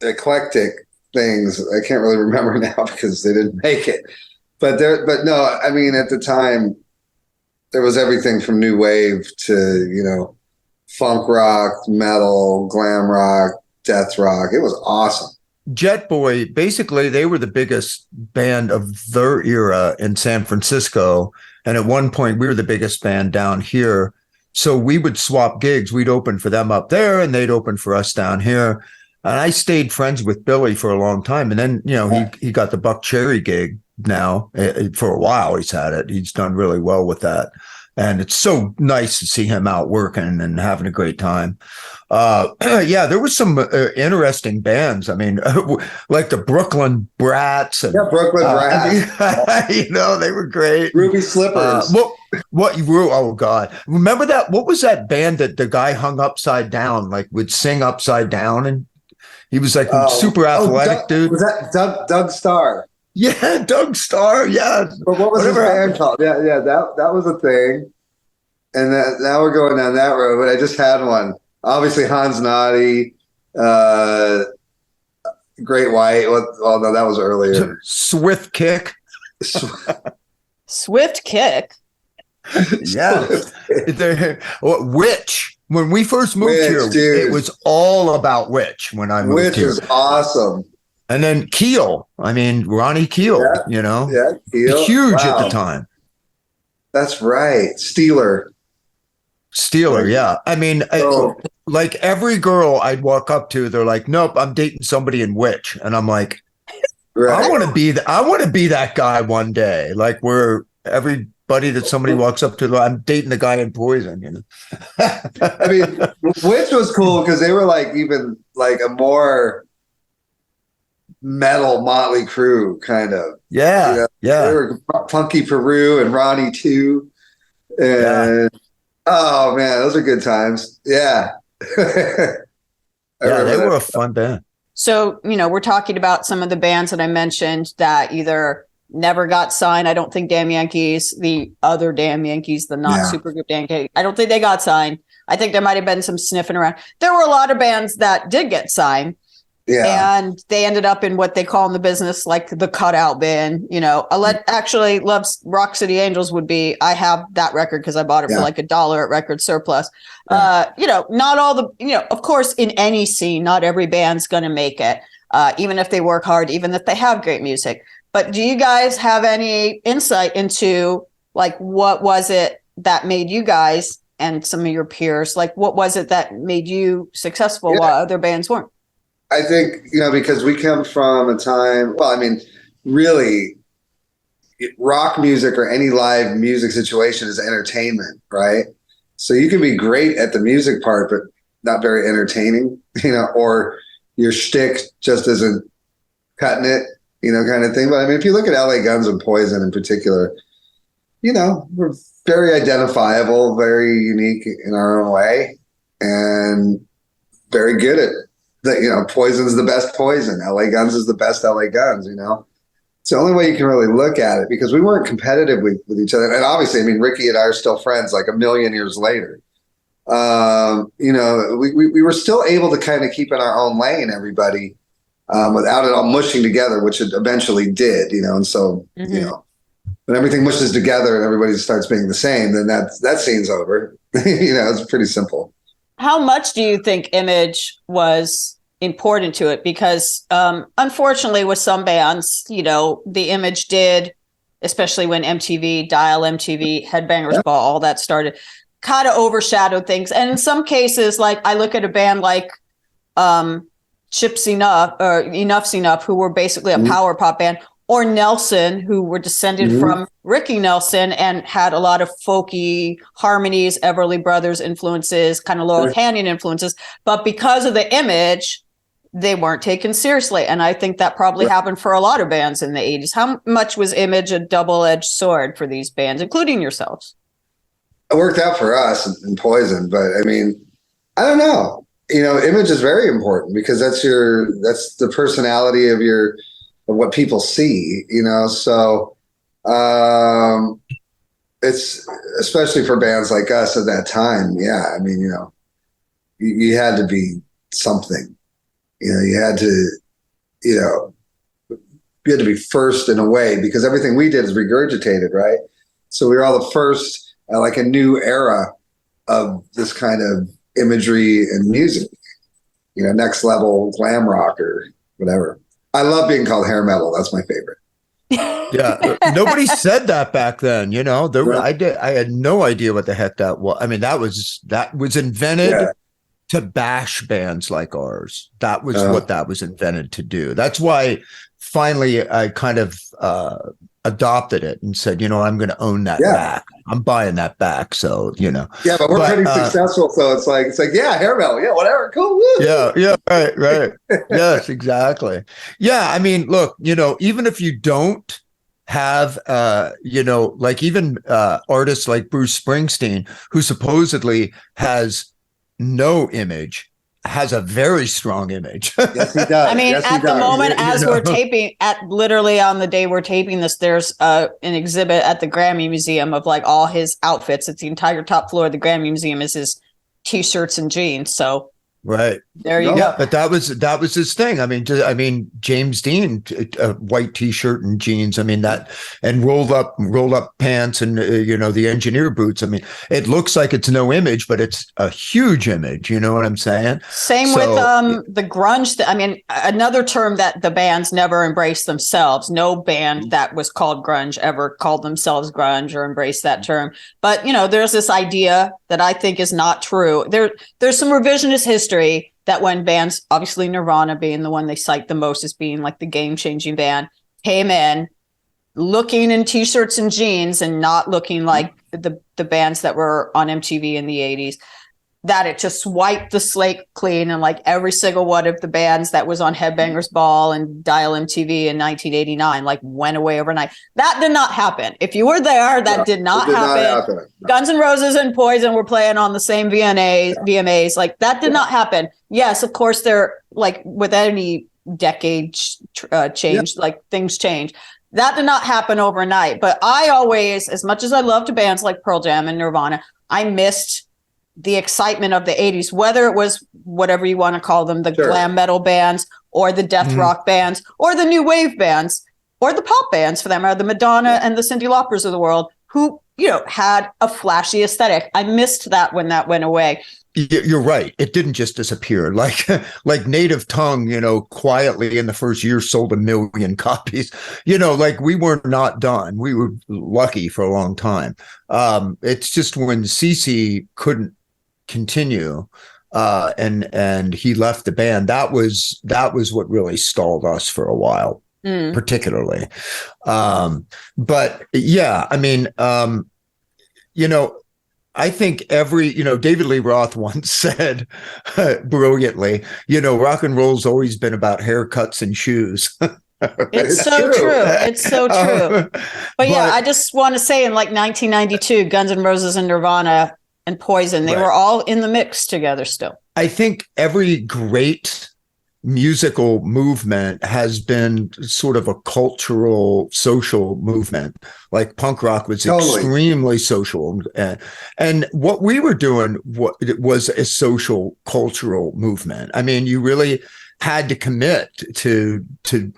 Speaker 4: eclectic things. I can't really remember now because they didn't make it. But no, I mean, at the time, there was everything from new wave to, funk rock, metal, glam rock, death rock. It was awesome.
Speaker 3: Jet Boy, basically, they were the biggest band of their era in San Francisco. And at one point, we were the biggest band down here. So we would swap gigs. We'd open for them up there and they'd open for us down here. And I stayed friends with Billy for a long time. And then, he got the Buck Cherry gig now. For a while, he's had it. He's done really well with that. And it's so nice to see him out working and having a great time. There was some interesting bands. I mean, like the Brooklyn Brats. And,
Speaker 4: Brooklyn Brats.
Speaker 3: They were great.
Speaker 4: Ruby Slippers.
Speaker 3: Oh God. Remember that? What was that band that the guy hung upside down, like would sing upside down? And he was like a super athletic dude.
Speaker 4: Was that Doug Starr?
Speaker 3: Yeah, Doug Starr. Yeah.
Speaker 4: But what was his band called? Yeah. That was a thing. And now we're going down that road. But I just had one. Obviously, Hans Naughty, Great White. Oh no, that was earlier.
Speaker 3: Swift Kick.
Speaker 2: Swift Kick.
Speaker 3: Yeah. Witch. When we first moved here, dude. It was all about Witch when I moved here.
Speaker 4: Witch was awesome.
Speaker 3: And then Keel. I mean, Ronnie Keel,
Speaker 4: Yeah, Keel.
Speaker 3: Huge at the time.
Speaker 4: That's right. Steeler,
Speaker 3: yeah. I mean, like every girl I'd walk up to, they're like, nope, I'm dating somebody in Witch. And I'm like, I want to be that guy one day. Like where everybody that somebody walks up to, I'm dating the guy in Poison,
Speaker 4: I mean, Witch was cool because they were like even like a more metal Motley Crue kind of.
Speaker 3: Yeah.
Speaker 4: They were Punky Peru and Ronnie too. And oh man, those are good times. Yeah.
Speaker 3: They were a fun band.
Speaker 2: So, we're talking about some of the bands that I mentioned that either never got signed. I don't think Damn Yankees, the other Damn Yankees, the not supergroup Damn Yankees, I don't think they got signed. I think there might have been some sniffing around. There were a lot of bands that did get signed. Yeah. And they ended up in what they call in the business like the cutout bin. Actually loves Rock City Angels would be, I have that record because I bought it for like $1 at Record Surplus. Not all the, of course, in any scene, not every band's going to make it, even if they work hard, even if they have great music. But do you guys have any insight into like what was it that made you guys and some of your peers, like what was it that made you successful while other bands weren't?
Speaker 4: I think, because we come from a time, really rock music or any live music situation is entertainment, right? So you can be great at the music part, but not very entertaining, or your shtick just isn't cutting it, kind of thing. But I mean, if you look at L.A.Guns and Poison in particular, we're very identifiable, very unique in our own way, and very good at that. Poison's the best Poison. L.A.Guns is the best L.A.Guns, It's the only way you can really look at it, because we weren't competitive with each other. And obviously, I mean, Rikki and I are still friends like a million years later. We were still able to kind of keep in our own lane, everybody, without it all mushing together, which it eventually did, and so, when everything mushes together and everybody starts being the same, then that scene's over. It's pretty simple.
Speaker 2: How much do you think image was important to it? Because unfortunately with some bands, the image did, especially when MTV, Dial MTV, Headbangers Ball, all that started, kind of overshadowed things. And in some cases, like I look at a band like Chips Enough or Enough's Enough, who were basically a power pop band, or Nelson, who were descended from Ricky Nelson and had a lot of folky harmonies, Everly Brothers influences, kind of Laurel Canyon influences. But because of the image, they weren't taken seriously. And I think that probably happened for a lot of bands in the 80s. How much was image a double-edged sword for these bands, including yourselves?
Speaker 4: It worked out for us in Poison, but I mean, I don't know. Image is very important, because that's the personality of what people see, so it's especially for bands like us at that time. Yeah. I mean, you had to be something, you had to be first in a way, because everything we did is regurgitated. Right. So we were all the first, like a new era of this kind of imagery and music, next level glam rock or whatever. I love being called hair metal. That's my favorite.
Speaker 3: Yeah, nobody said that back then. I had no idea what the heck that was. I mean, that was invented to bash bands like ours. That was what that was invented to do. That's why finally I kind of adopted it and said, I'm going to own that back. I'm buying that back. So,
Speaker 4: Yeah, but we're pretty successful. So it's like, yeah, hair metal. Yeah, whatever. Cool. Woo.
Speaker 3: Yeah. Right. Yes, exactly. Yeah. I mean, look, even if you don't have, like even artists like Bruce Springsteen, who supposedly has no image, has a very strong image.
Speaker 4: Yes, he does.
Speaker 2: I mean, at the moment, we're taping, literally on the day we're taping this, there's an exhibit at the Grammy Museum of like all his outfits. It's the entire top floor of the Grammy Museum is his t-shirts and jeans. So
Speaker 3: right
Speaker 2: there you go.
Speaker 3: Yeah, but that was his thing. I mean, James Dean, a white t-shirt and jeans. I mean that, and rolled up pants, and the engineer boots. I mean, it looks like it's no image, but it's a huge image. You know what I'm saying?
Speaker 2: Same with the grunge. I mean, another term that the bands never embraced themselves. No band that was called grunge ever called themselves grunge or embraced that term. But there's this idea that I think is not true. There's some revisionist history that when bands, obviously Nirvana being the one they cite the most as being like the game-changing band, came in looking in t-shirts and jeans and not looking like the bands that were on MTV in the 80s, that it just wiped the slate clean, and like every single one of the bands that was on Headbangers Ball and Dial MTV in 1989 like went away overnight. That did not happen. If you were there, that did not happen. No. Guns N' Roses and Poison were playing on the same VMAs. Like that did not happen. Yes, of course, they're like with any decade change, like things change. That did not happen overnight. But I always, as much as I loved bands like Pearl Jam and Nirvana, I missed the excitement of the 80s, whether it was whatever you want to call them, the glam metal bands or the death rock bands or the new wave bands or the pop bands for them, or the Madonna and the Cyndi Laupers of the world, who, had a flashy aesthetic. I missed that when that went away.
Speaker 3: You're right. It didn't just disappear. Like Native Tongue, quietly in the first year sold 1 million copies. Like we were not done. We were lucky for a long time. It's just when CeCe couldn't continue and he left the band, that was what really stalled us for a while, particularly. But yeah, I mean, I think David Lee Roth once said brilliantly, rock and roll's always been about haircuts and shoes.
Speaker 2: It's so true. It's so true. But yeah, I just want to say in like 1992, Guns N' Roses and Nirvana and Poison, they were all in the mix together still.
Speaker 3: I think every great musical movement has been sort of a cultural, social movement. Like punk rock was extremely social. And what we were doing was a social, cultural movement. I mean, you really had to commit to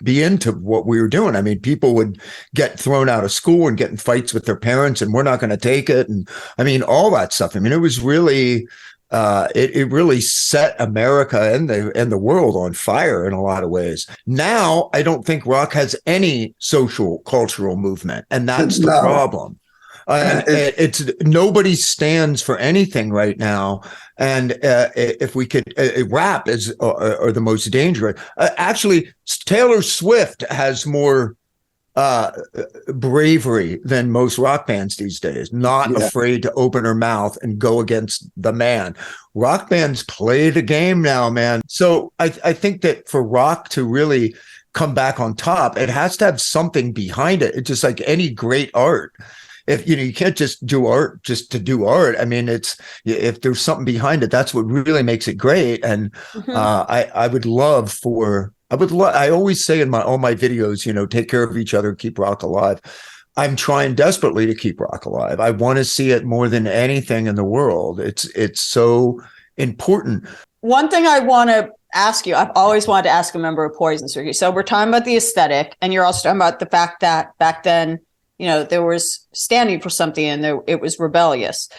Speaker 3: be into what we were doing. I mean, people would get thrown out of school and get in fights with their parents, and we're not going to take it. And I mean, all that stuff. I mean, it was really, it really set America and the world on fire in a lot of ways. Now, I don't think rock has any social, cultural movement, and that's the problem. It's nobody stands for anything right now, and if we could, rap is are the most dangerous. Actually, Taylor Swift has more bravery than most rock bands these days. Not afraid to open her mouth and go against the man. Rock bands play the game now, man. So I think that for rock to really come back on top, it has to have something behind it. It's just like any great art. If you can't just do art just to do art. I mean, if there's something behind it, that's what really makes it great. And I would love. I always say in all my videos, take care of each other, keep rock alive. I'm trying desperately to keep rock alive. I want to see it more than anything in the world. It's so important.
Speaker 2: One thing I want to ask you, I've always wanted to ask a member of Poison, Rikki. So we're talking about the aesthetic, and you're also talking about the fact that back then, there was standing for something, and it was rebellious.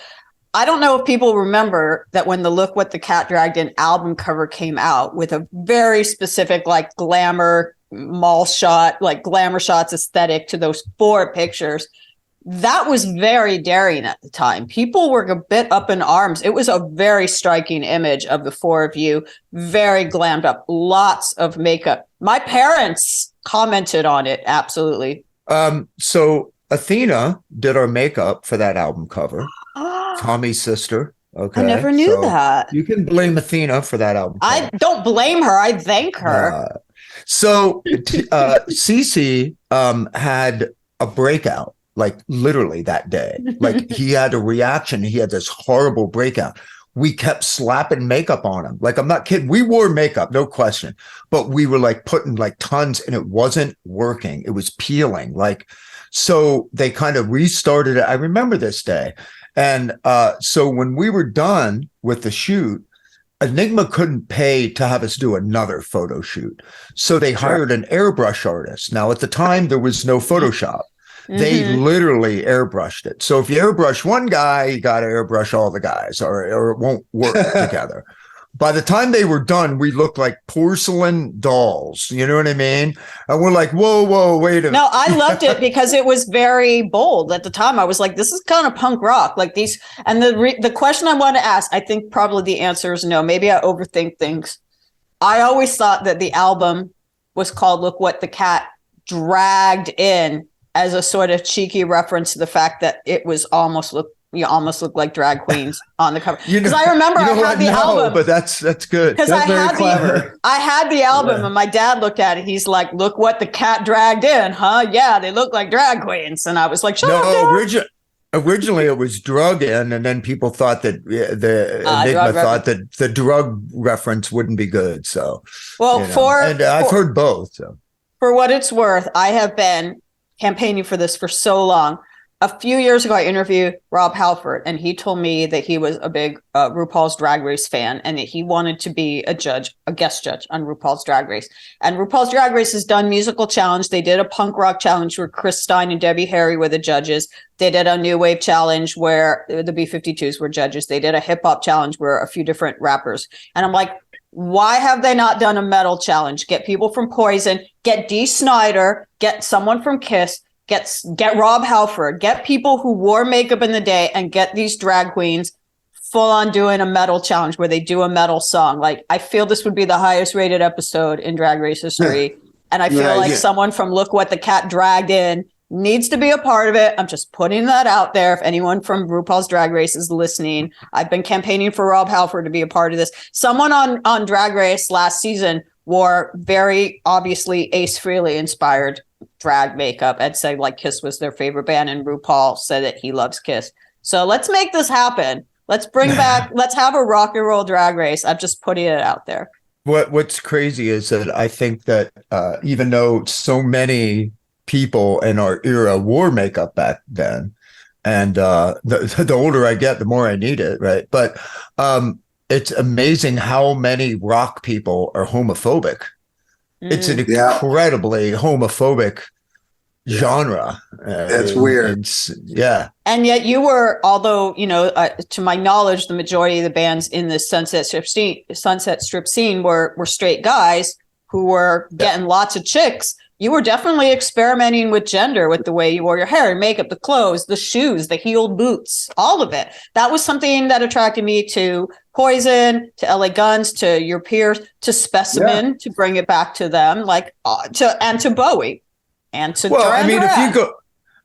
Speaker 2: I don't know if people remember that when the Look What the Cat Dragged In album cover came out with a very specific, like glamour mall shot, like glamour shots aesthetic to those 4 pictures, that was very daring at the time. People were a bit up in arms. It was a very striking image of the 4 of you, very glammed up, lots of makeup. My parents commented on it. Absolutely.
Speaker 3: So Athena did our makeup for that album cover. Tommy's sister. Okay.
Speaker 2: I never knew that.
Speaker 3: You can blame Athena for that album cover.
Speaker 2: I don't blame her. I thank her.
Speaker 3: So Cece had a breakout, like literally that day. Like he had a reaction. He had this horrible breakout. We kept slapping makeup on him. Like, I'm not kidding. We wore makeup, no question. But we were like putting like tons, and it wasn't working. It was peeling. So they kind of restarted it. I remember this day. And so when we were done with the shoot, Enigma couldn't pay to have us do another photo shoot. So they hired an airbrush artist. Now, at the time, there was no Photoshop. They literally airbrushed it. So if you airbrush one guy, you got to airbrush all the guys, or it won't work together. By the time they were done, we looked like porcelain dolls. You know what I mean? And we're like, whoa, wait a minute.
Speaker 2: No, I loved it because it was very bold at the time. I was like, this is kind of punk rock. Like these. And the question I want to ask, I think probably the answer is no. Maybe I overthink things. I always thought that the album was called Look What the Cat Dragged In, as a sort of cheeky reference to the fact that it was almost look like drag queens on the cover. Because I remember I had the album.
Speaker 3: But that's good.
Speaker 2: Because I had the album, and my dad looked at it. He's like, "Look what the cat dragged in, huh? Yeah, they look like drag queens." And I was like, "Shut up."
Speaker 3: Originally, it was drug in, and then people thought that Enigma thought that the drug reference wouldn't be good. So, I've heard both. So,
Speaker 2: for what it's worth, I have been campaigning for this for so long. A few years ago, I interviewed Rob Halford, and he told me that he was a big RuPaul's Drag Race fan, and that he wanted to be a guest judge on RuPaul's Drag Race. And RuPaul's Drag Race has done musical challenge. They did a punk rock challenge where Chris Stein and Debbie Harry were the judges. They did a new wave challenge where the B-52s were judges. They did a hip hop challenge where a few different rappers. And I'm like, why have they not done a metal challenge? Get people from Poison, get Dee Snider, get someone from Kiss, get Rob Halford, get people who wore makeup in the day, and get these drag queens full on doing a metal challenge where they do a metal song. Like, I feel this would be the highest rated episode in Drag Race history. And I feel someone from Look What the Cat Dragged In needs to be a part of it. I'm just putting that out there. If anyone from RuPaul's Drag Race is listening, I've been campaigning for Rob Halford to be a part of this. Someone on Drag Race last season wore very obviously Ace Frehley inspired drag makeup and said like Kiss was their favorite band, and RuPaul said that he loves Kiss. So let's make this happen. Let's bring back, let's have a rock and roll Drag Race. I'm just putting it out there.
Speaker 3: What's crazy is that I think that even though so many people in our era wore makeup back then, and the older I get, the more I need it, right? But it's amazing how many rock people are homophobic. It's an incredibly homophobic genre.
Speaker 4: It's weird.
Speaker 3: Yeah.
Speaker 2: And yet you were, although, to my knowledge, the majority of the bands in the Sunset Strip scene were straight guys who were getting lots of chicks. You were definitely experimenting with gender, with the way you wore your hair and makeup, the clothes, the shoes, the heeled boots, all of it. That was something that attracted me to Poison, to L.A.Guns, to your peers, to Specimen, to bring it back to them, to Bowie, and to Duran Duran.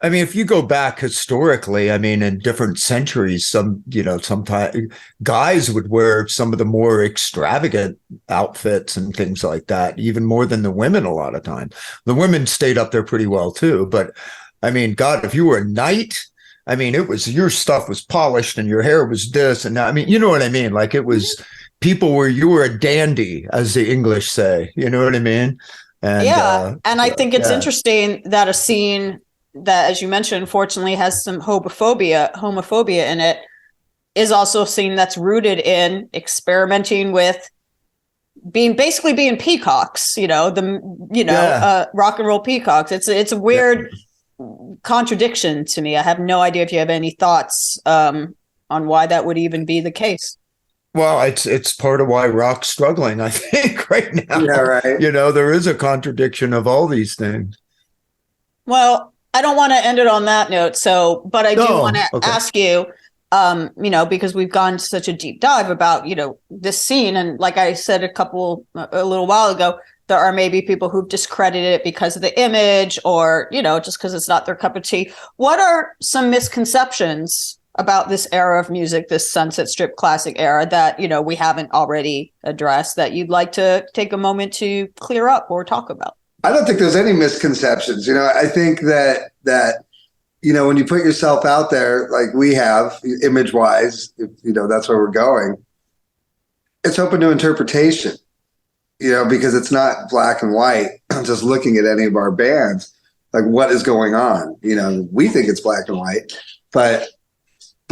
Speaker 3: If you go back historically, in different centuries, sometimes guys would wear some of the more extravagant outfits and things like that, even more than the women a lot of times. The women stayed up there pretty well too. But God, if you were a knight, it was, your stuff was polished and your hair was this and that. You know what I mean? Like it was you were a dandy, as the English say, you know what I mean? And,
Speaker 2: and I think it's interesting that a scene that, as you mentioned, unfortunately has some homophobia in it, is also a scene that's rooted in experimenting with being peacocks, rock and roll peacocks. It's a weird contradiction to me. I have no idea if you have any thoughts on why that would even be the case.
Speaker 3: Well, it's part of why rock's struggling, I think, right now.
Speaker 4: Yeah, right.
Speaker 3: There is a contradiction of all these things.
Speaker 2: Well, I don't want to end it on that note. But I do want to ask you, because we've gone such a deep dive about, this scene. And like I said a little while ago, there are maybe people who've discredited it because of the image or, just because it's not their cup of tea. What are some misconceptions about this era of music, this Sunset Strip classic era that, we haven't already addressed that you'd like to take a moment to clear up or talk about?
Speaker 4: I don't think there's any misconceptions. I think that when you put yourself out there, like we have, image wise, that's where we're going, it's open to interpretation, because it's not black and white. Just looking at any of our bands, like what is going on? We think it's black and white, but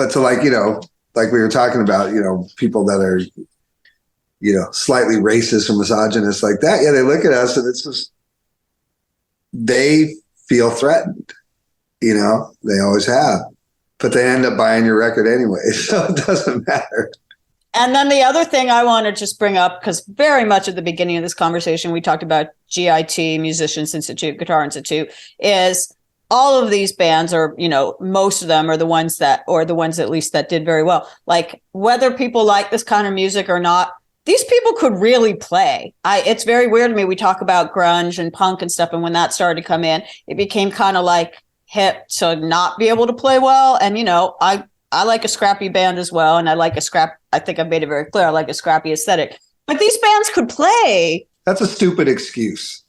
Speaker 4: to like we were talking about, people that are, slightly racist or misogynist like that. Yeah. They look at us and it's just, they feel threatened, they always have, but they end up buying your record anyway. So it doesn't matter.
Speaker 2: And then the other thing I want to just bring up, because very much at the beginning of this conversation, we talked about GIT, Musicians Institute, Guitar Institute, is all of these bands are, most of them are the ones at least that did very well. Like whether people like this kind of music or not, these people could really play. It's very weird to me. We talk about grunge and punk and stuff. And when that started to come in, it became kind of like hip to not be able to play well. And, I like a scrappy band as well. And I think I made it very clear. I like a scrappy aesthetic, but these bands could play.
Speaker 4: That's a stupid excuse.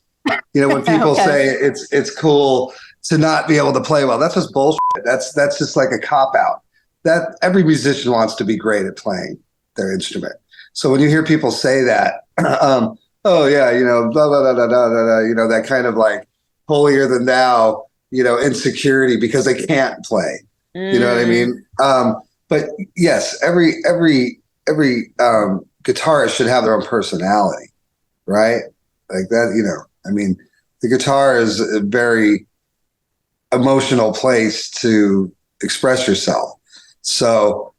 Speaker 4: When people say it's cool to not be able to play well, that's just bullshit. That's just like a cop out. That every musician wants to be great at playing their instrument. So when you hear people say that, blah, blah, blah, blah, blah, that kind of like holier than thou, insecurity because they can't play. You know what I mean? But yes, every guitarist should have their own personality, right? Like that, the guitar is a very emotional place to express yourself. So,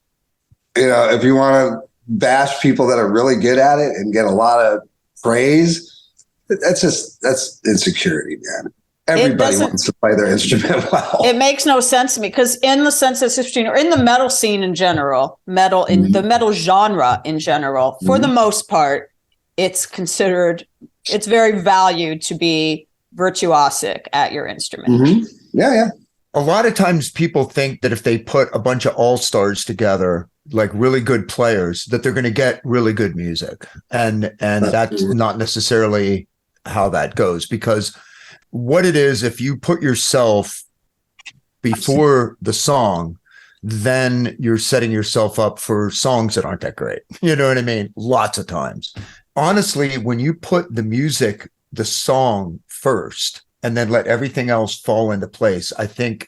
Speaker 4: if you want to bash people that are really good at it and get a lot of praise, that's insecurity, man. Everybody wants to play their instrument well.
Speaker 2: It makes no sense to me because in the Sunset Strip or in the metal scene in general, the metal genre in general, for the most part, it's very valued to be virtuosic at your instrument.
Speaker 4: Yeah.
Speaker 3: A lot of times people think that if they put a bunch of all-stars together, like really good players, that they're going to get really good music. And that's not necessarily how that goes, because what it is, if you put yourself before the song, then you're setting yourself up for songs that aren't that great. You know what I mean? Lots of times. Honestly, when you put the music, the song first, and then let everything else fall into place, I think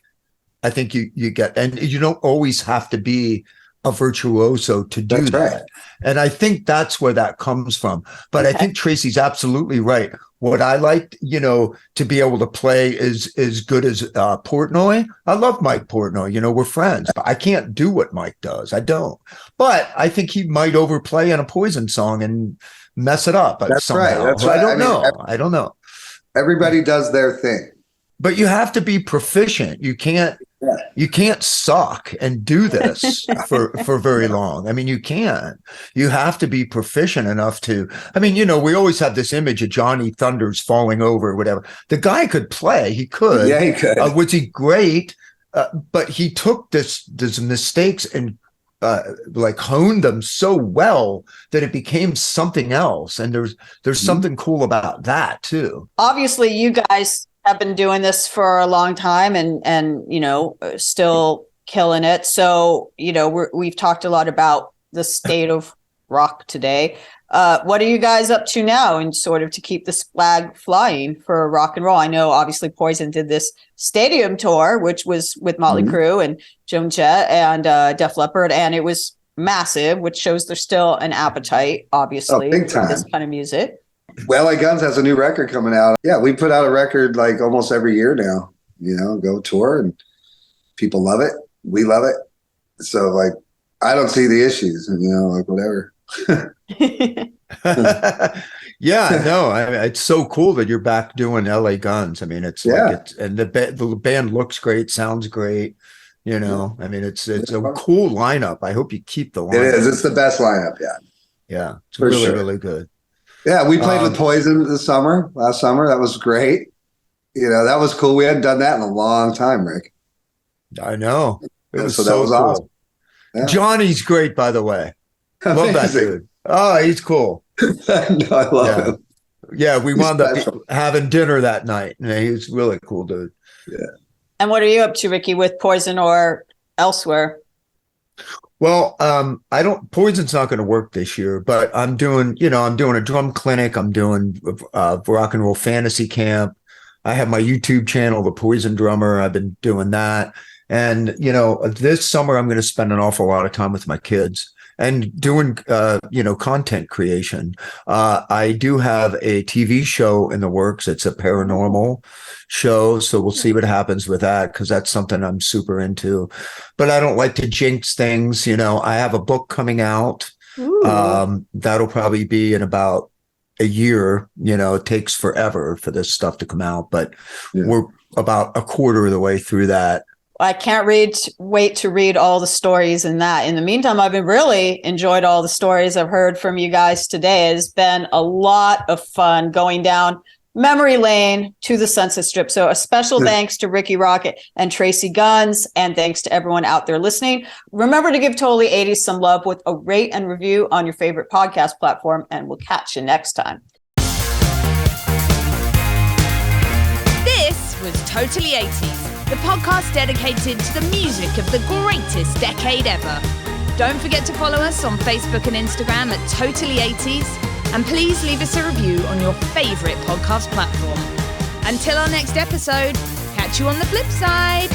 Speaker 3: you get, and you don't always have to be a virtuoso to do
Speaker 4: That's
Speaker 3: that.
Speaker 4: right.
Speaker 3: And I think that's where that comes from. But I think Tracie's absolutely right. What I like, to be able to play is as good as Portnoy. I love Mike Portnoy. We're friends, but I can't do what Mike does. I don't. But I think he might overplay in a Poison song and mess it up.
Speaker 4: That's
Speaker 3: somehow.
Speaker 4: right. That's right.
Speaker 3: I don't know.
Speaker 4: Everybody does their thing.
Speaker 3: But you have to be proficient. You can't suck and do this for very long. I mean, you can't. You have to be proficient enough to. I mean, we always have this image of Johnny Thunders falling over or whatever. The guy could play. He could.
Speaker 4: Yeah, he could.
Speaker 3: Was he great? But he took these mistakes and honed them so well that it became something else. And there's something cool about that too.
Speaker 2: Obviously, you guys have been doing this for a long time and still killing it. So, we've talked a lot about the state of rock today. What are you guys up to now and sort of to keep this flag flying for rock and roll? I know obviously Poison did this stadium tour, which was with Motley Crue and Joan Jett and Def Leppard, and it was massive, which shows there's still an appetite, obviously, for this kind of music.
Speaker 4: Well, L.A.Guns has a new record coming out. Yeah, we put out a record like almost every year now, go tour, and people love it. We love it. So I don't see the issues, whatever.
Speaker 3: Yeah, no, it's so cool that you're back doing L.A.Guns. I mean, it's and the band looks great, sounds great. I mean, it's a cool lineup. I hope you keep the lineup.
Speaker 4: It is. It's the best lineup.
Speaker 3: Yeah, it's
Speaker 4: for
Speaker 3: really,
Speaker 4: sure.
Speaker 3: really good.
Speaker 4: Yeah, we played with Poison last summer. That was great. That was cool. We hadn't done that in a long time, Rick.
Speaker 3: I know. It was so
Speaker 4: that was
Speaker 3: cool.
Speaker 4: Awesome. Yeah.
Speaker 3: Johnny's great, by the way. Love that dude. Oh, he's cool.
Speaker 4: No, I love him.
Speaker 3: Yeah, we wound up having dinner that night. And he's really cool dude.
Speaker 4: Yeah.
Speaker 2: And what are you up to, Rikki, with Poison or elsewhere?
Speaker 3: Well, Poison's not going to work this year, but I'm doing a drum clinic. I'm doing rock and roll fantasy camp. I have my YouTube channel, The Poison Drummer. I've been doing that. And, this summer I'm going to spend an awful lot of time with my kids and doing, content creation. I do have a TV show in the works. It's a paranormal show. So we'll see what happens with that, because that's something I'm super into. But I don't like to jinx things. I have a book coming out. That'll probably be in about a year. It takes forever for this stuff to come out, but we're about a quarter of the way through that.
Speaker 2: I can't wait to read all the stories in that. In the meantime, I've been really enjoyed all the stories I've heard from you guys today. It's been a lot of fun going down memory lane to the Sunset Strip. So a special thanks to Rikki Rocket and Tracii Guns, and thanks to everyone out there listening. Remember to give Totally 80s some love with a rate and review on your favorite podcast platform, and we'll catch you next time.
Speaker 1: This was Totally 80s, the podcast dedicated to the music of the greatest decade ever. Don't forget to follow us on Facebook and Instagram at Totally 80s, and please leave us a review on your favorite podcast platform. Until our next episode, catch you on the flip side.